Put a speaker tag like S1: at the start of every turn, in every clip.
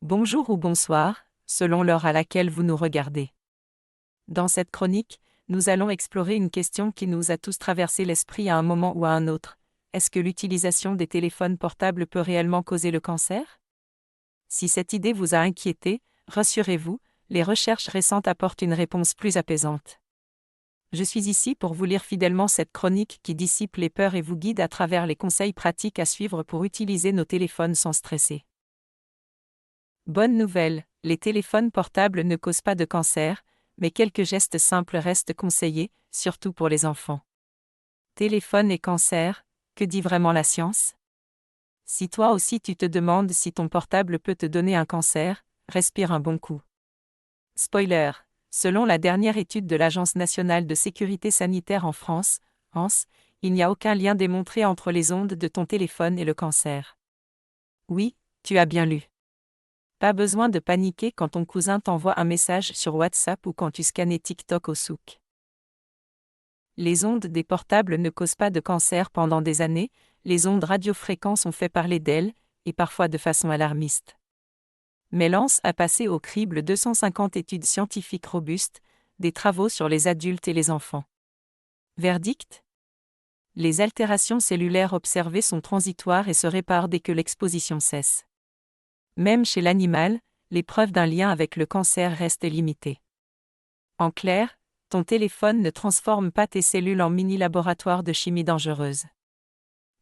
S1: Bonjour ou bonsoir, selon l'heure à laquelle vous nous regardez. Dans cette chronique, nous allons explorer une question qui nous a tous traversé l'esprit à un moment ou à un autre. Est-ce que l'utilisation des téléphones portables peut réellement causer le cancer? Si cette idée vous a inquiété, rassurez-vous, les recherches récentes apportent une réponse plus apaisante. Je suis ici pour vous lire fidèlement cette chronique qui dissipe les peurs et vous guide à travers les conseils pratiques à suivre pour utiliser nos téléphones sans stresser. Bonne nouvelle, les téléphones portables ne causent pas de cancer, mais quelques gestes simples restent conseillés, surtout pour les enfants. Téléphone et cancer, que dit vraiment la science? Si toi aussi tu te demandes si ton portable peut te donner un cancer, respire un bon coup. Spoiler, selon la dernière étude de l'Agence nationale de sécurité sanitaire en France, ANS, il n'y a aucun lien démontré entre les ondes de ton téléphone et le cancer. Oui, tu as bien lu. Pas besoin de paniquer quand ton cousin t'envoie un message sur WhatsApp ou quand tu scannais TikTok au souk. Les ondes des portables ne causent pas de cancer pendant des années, les ondes radiofréquences ont fait parler d'elles, et parfois de façon alarmiste. Mais l'ANS a passé au crible 250 études scientifiques robustes, des travaux sur les adultes et les enfants. Verdict? Les altérations cellulaires observées sont transitoires et se réparent dès que l'exposition cesse. Même chez l'animal, les preuves d'un lien avec le cancer restent limitées. En clair, ton téléphone ne transforme pas tes cellules en mini-laboratoires de chimie dangereuse.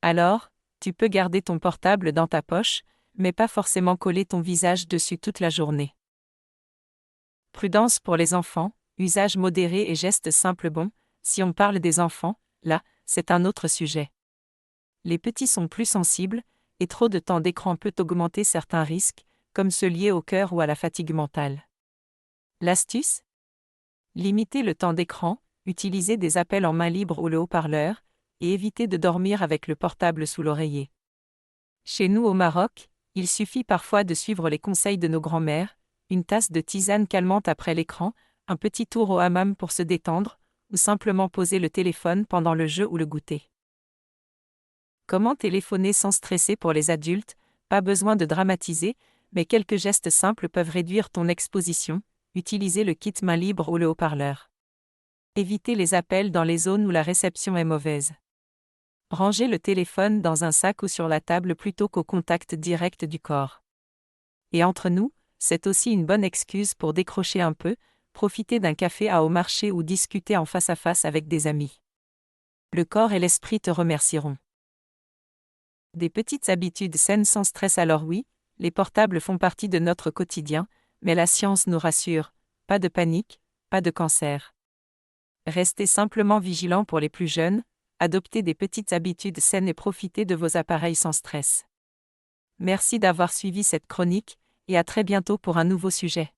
S1: Alors, tu peux garder ton portable dans ta poche, mais pas forcément coller ton visage dessus toute la journée. Prudence pour les enfants, usage modéré et gestes simples bons. Si on parle des enfants, là, c'est un autre sujet. Les petits sont plus sensibles, et trop de temps d'écran peut augmenter certains risques, comme ceux liés au cœur ou à la fatigue mentale. L'astuce? Limiter le temps d'écran, utiliser des appels en main libre ou le haut-parleur, et éviter de dormir avec le portable sous l'oreiller. Chez nous au Maroc, il suffit parfois de suivre les conseils de nos grands-mères, une tasse de tisane calmante après l'écran, un petit tour au hammam pour se détendre, ou simplement poser le téléphone pendant le jeu ou le goûter. Comment téléphoner sans stresser pour les adultes? Pas besoin de dramatiser, mais quelques gestes simples peuvent réduire ton exposition. Utilisez le kit main libre ou le haut-parleur. Évitez les appels dans les zones où la réception est mauvaise. Rangez le téléphone dans un sac ou sur la table plutôt qu'au contact direct du corps. Et entre nous, c'est aussi une bonne excuse pour décrocher un peu, profiter d'un café au marché ou discuter en face à face avec des amis. Le corps et l'esprit te remercieront. Des petites habitudes saines sans stress. Alors oui, les portables font partie de notre quotidien, mais la science nous rassure, pas de panique, pas de cancer. Restez simplement vigilants pour les plus jeunes, adoptez des petites habitudes saines et profitez de vos appareils sans stress. Merci d'avoir suivi cette chronique, et à très bientôt pour un nouveau sujet.